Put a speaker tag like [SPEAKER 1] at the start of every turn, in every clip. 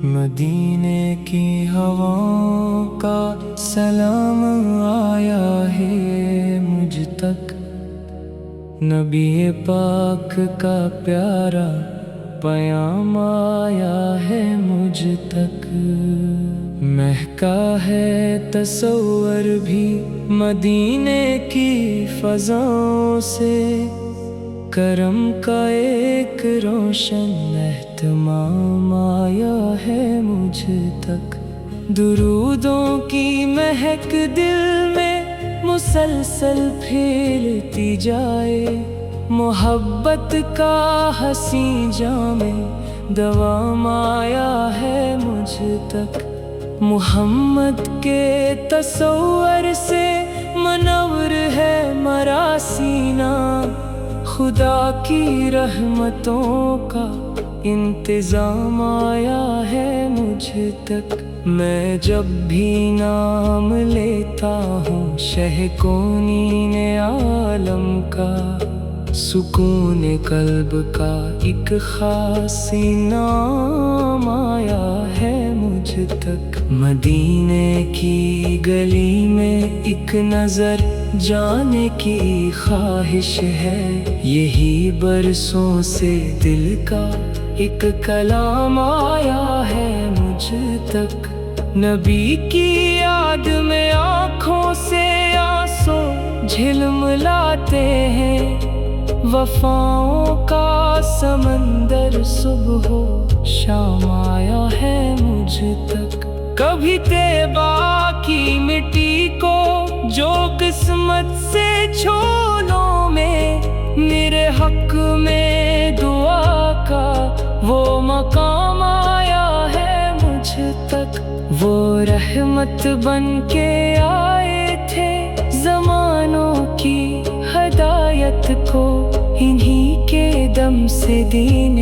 [SPEAKER 1] مدینے کی ہواؤں کا سلام آیا ہے مجھ تک، نبی پاک کا پیارا پیام آیا ہے مجھ تک۔ مہکا ہے تصور بھی مدینے کی فضاؤں سے، کرم کا ایک روشن اہتمام آیا ہے مجھ تک۔ درودوں کی مہک دل میں مسلسل پھیلتی جائے، محبت کا حسین جام دوام آیا ہے مجھ تک۔ محمد کے تصور سے منور ہے مرا سینہ، خدا کی رحمتوں کا انتظام آیا ہے مجھ تک۔ میں جب بھی نام لیتا ہوں شہ کونین عالم کا، سکون قلب کا ایک خاص انعام آیا ہے مجھ تک۔ مدینے کی گلی میں ایک نظر جانے کی خواہش ہے، یہی برسوں سے دل کا ایک کلام آیا ہے مجھ تک۔ نبی کی یاد میں آنکھوں سے آنسو جھلملاتے ہیں، وفاؤں کا سمندر صبح و شام آیا ہے مجھ تک۔ کبھی طیبہ کی مٹی کو جو قسمت سے چھولوں میں، میرے حق میں دعا کا وہ مقام آیا ہے مجھ تک۔ وہ رحمت بن کے آئے تھے زمانوں کی ہدایت کو، انہی کے دم سے دین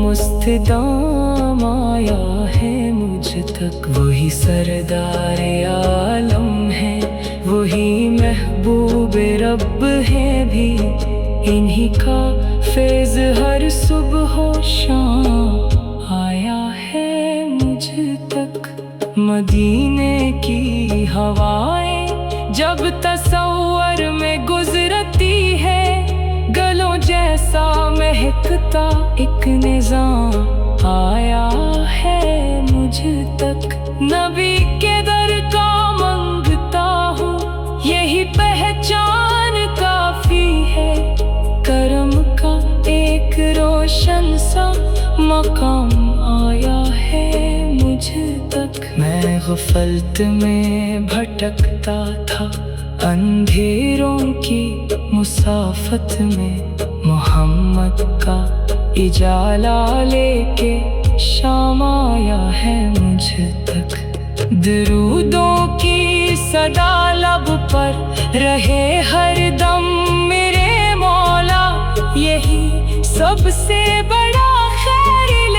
[SPEAKER 1] مستدام آیا ہے مجھ تک۔ وہی سردار عالم ہے، وہی محبوب رب ہے بھی، انہی کا فیض ہر صبح و شام آیا ہے مجھ تک۔ مدینے کی ہوائیں جب تصور میں گزرتی ہے، گلوں جیسا مہکتا ایک نظام آیا ہے مجھ تک۔ نبی کے در کا منگتا ہوں، یہی پہچان کافی ہے، کرم کا ایک روشن سا مقام آیا ہے مجھ تک۔ میں غفلت میں بھٹکتا تھا اندھیروں کی مسافت میں، محمد کا اجالا لے کے شام آیا ہے مجھ تک۔ درودوں کی صدا لب پر رہے ہر دم میرے مولا، یہی سب سے بڑا خیر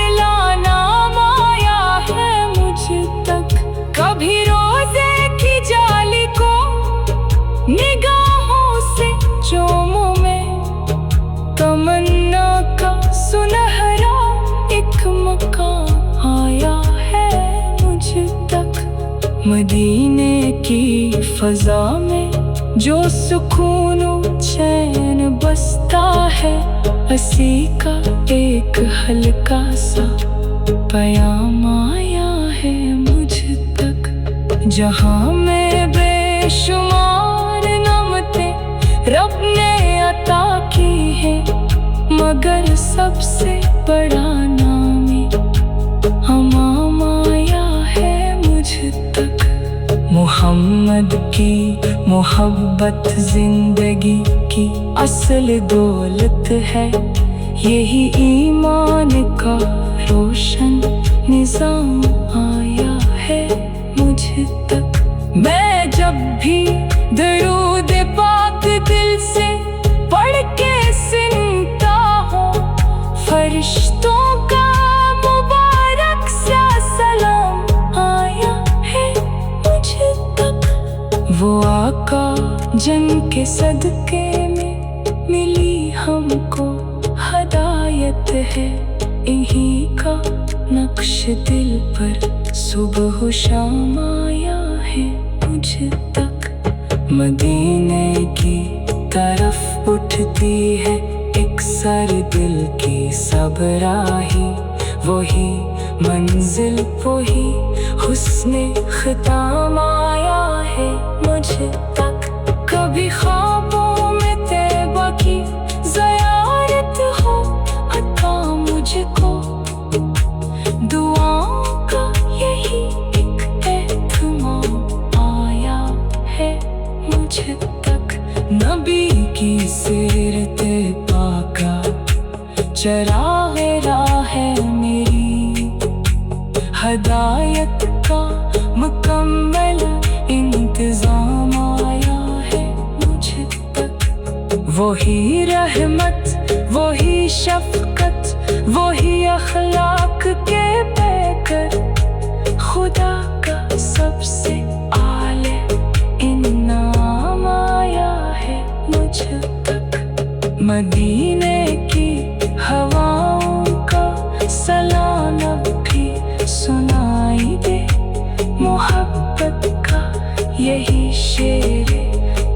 [SPEAKER 1] نام آیا ہے مجھ تک۔ کبھی روزے کی جالی کو نگاہوں سے چوموں میں، تمنا کا سنہرا ایک مقام آیا ہے مجھ تک۔ مدینے کی فضا میں جو سکون و چین بستا ہے، اسی کا ایک ہلکا سا پیام آیا ہے مجھ تک۔ جہاں میں بے شمار نعمتیں رب نے عطا کی ہے، مگر سب سے بڑا نام امام آیا ہے مجھ تک۔ محمد کی محبت زندگی کی اصل دولت ہے، یہی ایمان کا روشن نظام آیا ہے مجھ تک۔ میں جب بھی درود پاک دل سے پڑھ کے سنتا ہوں، فرشتوں کا مبارک سا سلام آیا ہے مجھ تک۔ وہ آقا جن کے صدقے میں ملی ہم کو ہدایت ہے، انہی دل پر صبح و شام آیا ہے مجھ تک مدینے کی طرف اٹھتی ہے ایک سر دل کی سب راہی وہی منزل وہی حسن ختام آیا ہے مجھ تک کبھی خوابوں میں طیبہ کی زیارت ہو عطا مجھ کو دعاؤں کا یہی ایک اہتمام آیا ہے مجھ تک نبی کی سیرت پاکا چراغ راہ ہے میری ہدایت کا مکمل انتظام آیا ہے مجھ تک وہی رحمت وہی شفقت وہی اخلاق کے پیکر خدا کا سب سے اعلی انعام آیا ہے مجھ تک مدینے کی ہواؤں کا سلام اب بھی سنائی دے محبت کا یہی شعر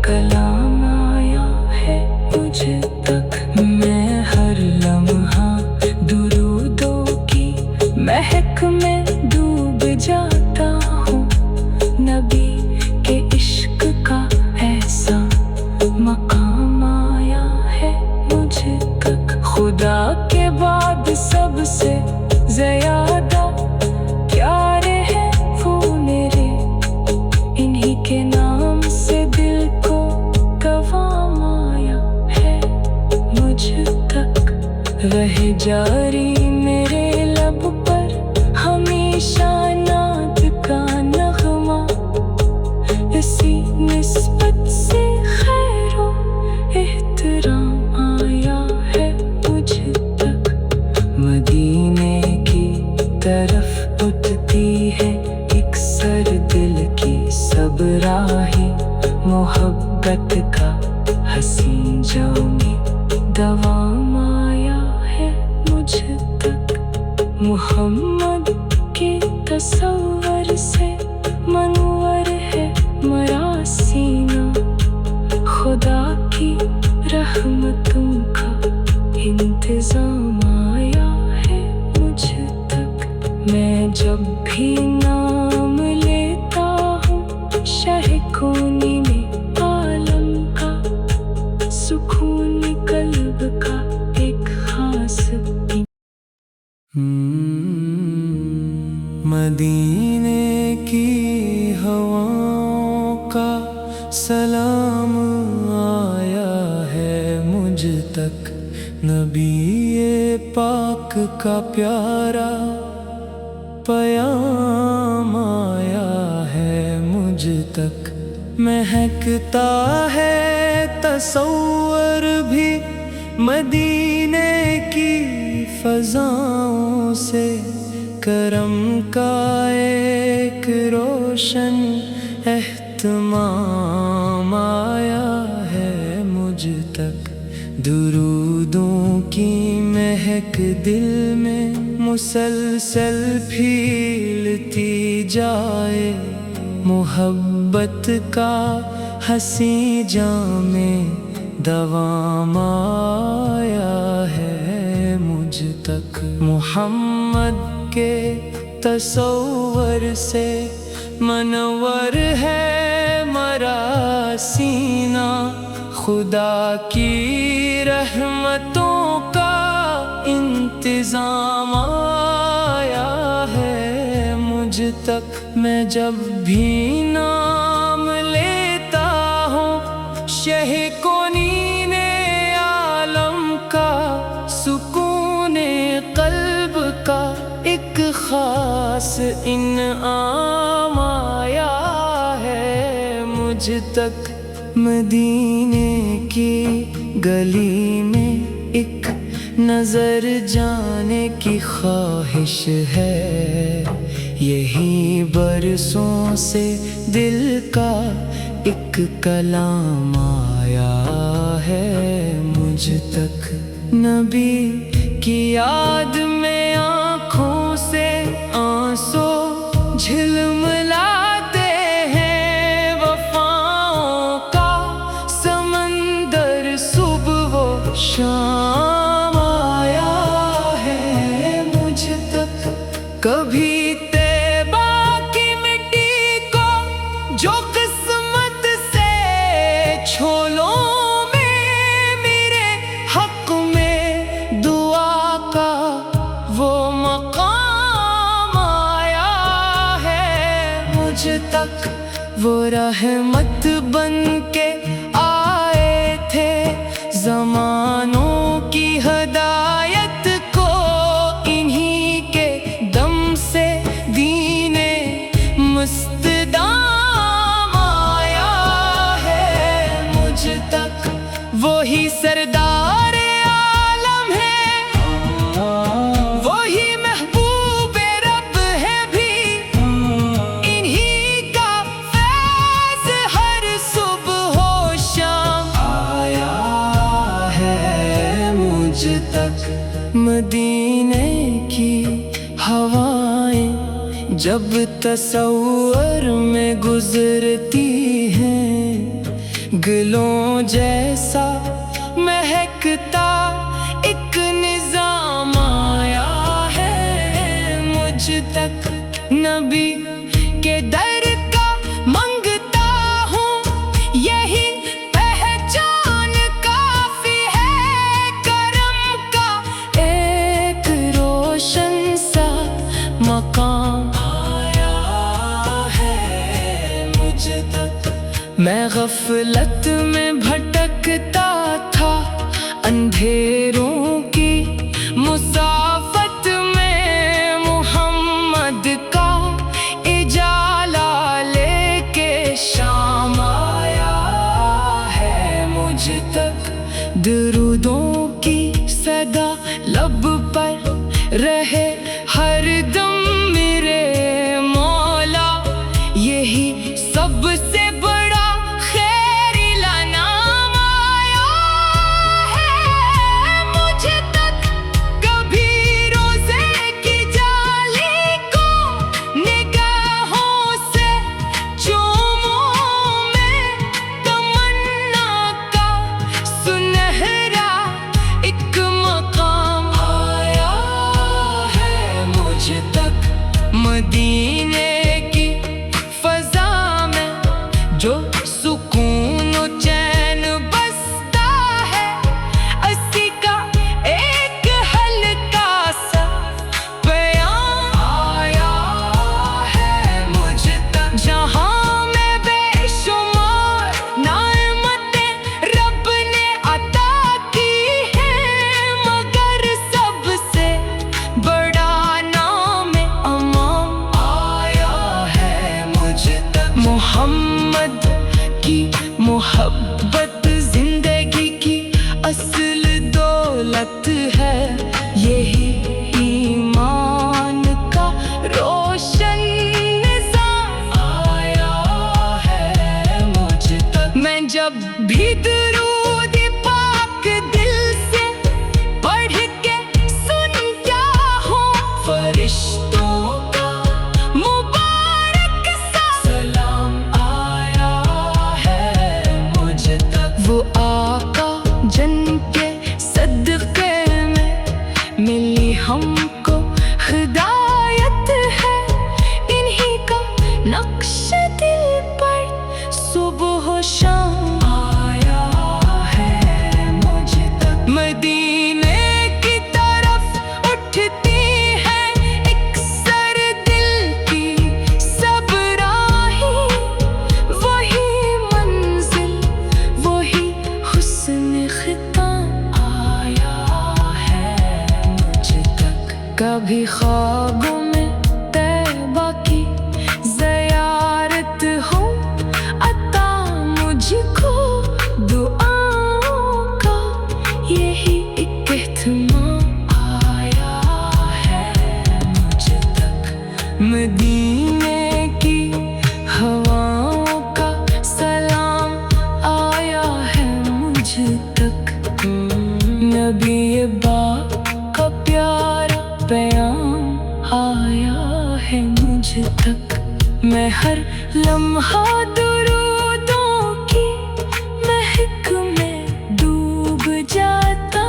[SPEAKER 1] کلام آیا ہے مجھ تک میں ہر لمحہ درودوں کی مہک میں ڈوب جاتا ہوں نبی کے عشق کا ایسا مقام آیا ہے مجھ تک خدا کے بعد سب سے زیادہ پیارے ہیں وہ میرے انہی کے نام سے دل کو قوام آیا ہے مجھ تک رہ جاری میرے لب پر ہمیشہ نعت کا نغمہ اسی نسبت سے خیر و احترام آیا ہے مجھ تک مدینے کی طرف اٹھتی ہے ایک سر دل کی سب راہی محبت کا حسین جامی دوام آیا ہے مجھ تک محمد کے تصور سے منور ہے مرا سینہ خدا کی رحمتوں کا انتظام آیا ہے مجھ تک میں جب بھی نام لیتا ہوں شہ کونی میں عالم کا سکون قلب کا ایک خاص
[SPEAKER 2] مدینے کی ہواؤں کا سلام آیا ہے مجھ تک نبی پاک کا پیارا پیام آیا ہے مجھ تک مہکتا ہے تصور بھی مدینے کی فضاؤں سے کرم کا ایک روشن اہتمام آیا ہے مجھ تک درودوں کی مہک دل میں مسلسل پھیلتی جائے محبت کا حسین جام دوام آیا ہے مجھ تک محمد کے تصور سے منور ہے مرا سینہ خدا کی رحمتوں کا انتظام آیا ہے مجھ تک میں جب بھی نام لیتا ہوں شہ کونین عالم کا سکون قلب کا ایک خاص انعام آیا ہے مجھ تک مدینے کی گلی میں ایک نظر جانے کی خواہش ہے یہی برسوں سے دل کا ایک کلام آیا ہے مجھ تک نبی کی یاد میں آنکھوں سے کبھی طیبہ کی مٹی کو جو قسمت سے چھولوں میں میرے حق میں دعا کا وہ مقام آیا ہے مجھ تک، وہ رحمت بن کے آئے تھے زمانوں کی ہدایت کو، انہی کے دم سے دین مستدام آیا ہے مجھ تک، وہی سردار عالم ہے، وہی محبوب رب ہے بھی، انہی کا فیض ہر صبح و شام آیا ہے مجھ تک۔ مدینے کی ہوائیں جب تصور میں گزرتی ہیں، گلوں جیسا مہکتا ایک نظام آیا ہے مجھ تک، نبی کے در کا منگتا ہوں یہی پہچان کافی ہے، کرم کا ایک روشن سا مقام آیا ہے مجھ تک۔ میں غفلت میں بھٹکتا تھا، اندھیروں کی مسافت میں محمد کا اجالا لے کے شام آیا ہے مجھ تک، درودوں کی صدا لب پر رہے ہر دم میرے مولا، یہی سب سے بڑا خیریلا نام آیا ہے مجھ تک۔ کبھی روزے کی جالی کو نگاہوں سے چوموں میں، تمنا کا سنہرا ایک مقام آیا ہے مجھ تک۔ مدینے کی فضا میں جو سکون و چین بستا ہے، اسی کا ایک ہلکا سا پیام آیا ہے مجھ تک، جہاں میں بے شمار نعمتیں رب نے عطا کی ہیں، مگر سب سے بڑا نام امام آیا ہے مجھ تک۔ محمد کی محبت زندگی کی اصل دولت ہے، یہی ایمان کا روشن نظام آیا ہے مجھ تک۔ میں جب بھی درود پاک دل سے پڑھ کے سنتا ہوں، فرشتوں کا مبارک سا سلام آیا ہے مجھ تک، وہ آقا جن کے صدقے میں ملی ہم کو ہدایت ہے، انہی کا نقش دل پر صبح و شام آیا ہے مجھ تک۔ مدینے کی طرف اٹھتی ہے ایک سر دل کی سب راہیں، وہی منزل وہی حسن ختام آیا ہے مجھ تک۔ کبھی خوابوں میں طیبہ کی زیارت ہو، عطا مجھ کو دعاؤں کا یہی ایک اہتمام آیا ہے مجھ تک۔ مدینے کی ہواؤں کا سلام آیا ہے مجھ تک، نبی پاک کا پیارا پیام آیا ہے مجھ تک۔ میں ہر لمحہ درودوں کی مہک میں ڈوب جاتا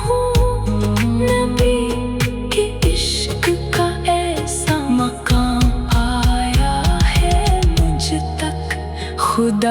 [SPEAKER 2] ہوں، نبی کے عشق کا ایسا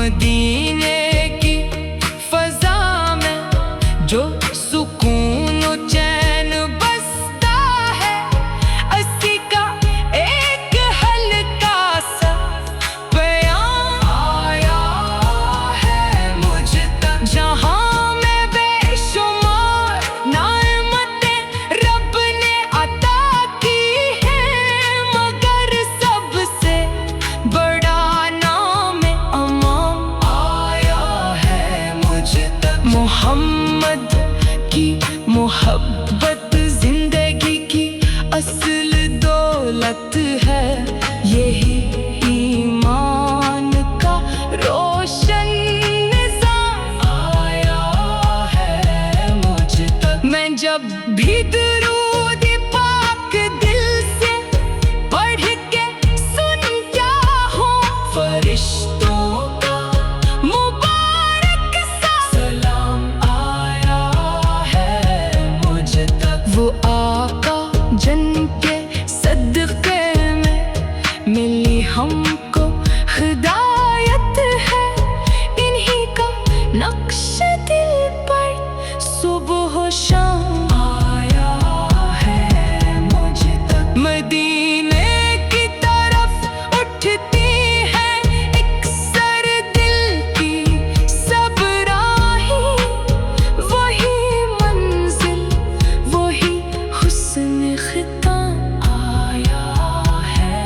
[SPEAKER 3] مدینے کی فضا میں جو سکون و چین بستا ہے، اسی کا ایک ہلکا سا پیام آیا ہے مجھ تک، جہاں میں بے شمار نعمتیں رب نے عطا کی ہیں، مگر سب سے بڑا نام امام آیا ہے مجھ تک۔ محمد کی محبت زندگی کی اصل دولت ہے، یہی ایمان کا روشن نظام آیا ہے مجھ تک۔ میں جب بھی درود پاک دل سے پڑھ کے سنتا ہوں، فرشتوں کا مبارک سا سلام آیا ہے مجھ تک۔ وہ آقا جن کے صدقے میں ملی ہم کو ہدایت ہے، انہی کا نقش دل پر صبح و شام آیا ہے مجھ تک۔ مدینے کی طرف اٹھتی ہے ایک سر دل کی سب راہیں، وہی منزل وہی حسن ختام آیا ہے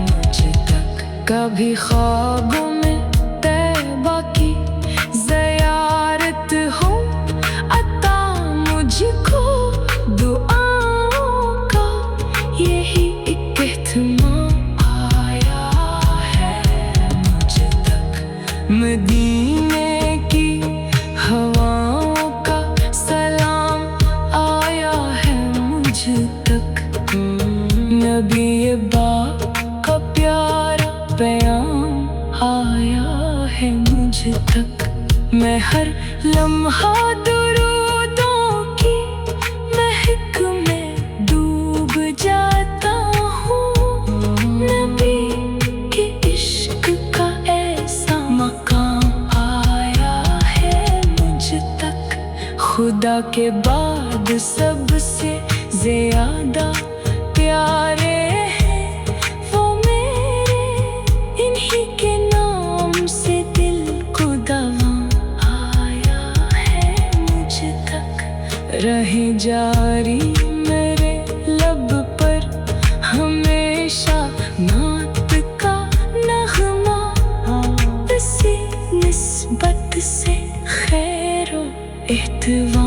[SPEAKER 3] مجھ تک۔ کبھی خوابوں میں طیبہ کی زیارت ہو، عطا مجھ کو دعاؤں کا یہی ایک اہتمام آیا ہے مجھ تک۔ مدینے کی ہواؤں کا سلام آیا ہے مجھ تک، نبی پاک کا پیارا پیام آیا ہے مجھ تک۔ میں ہر لمحہ درودوں کی مہک میں ڈوب جاتا ہوں، نبی کے عشق کا ایسا مقام آیا ہے مجھ تک۔ خدا کے بعد سب سے زیادہ پیارے ہیں وہ میرے، انہی کے نام سے دل کو دوام آیا ہے مجھ تک۔ رہے جاری میرے لب پر ہمیشہ نعت کا نغمہ، اسی نسبت سے خیر و احتوام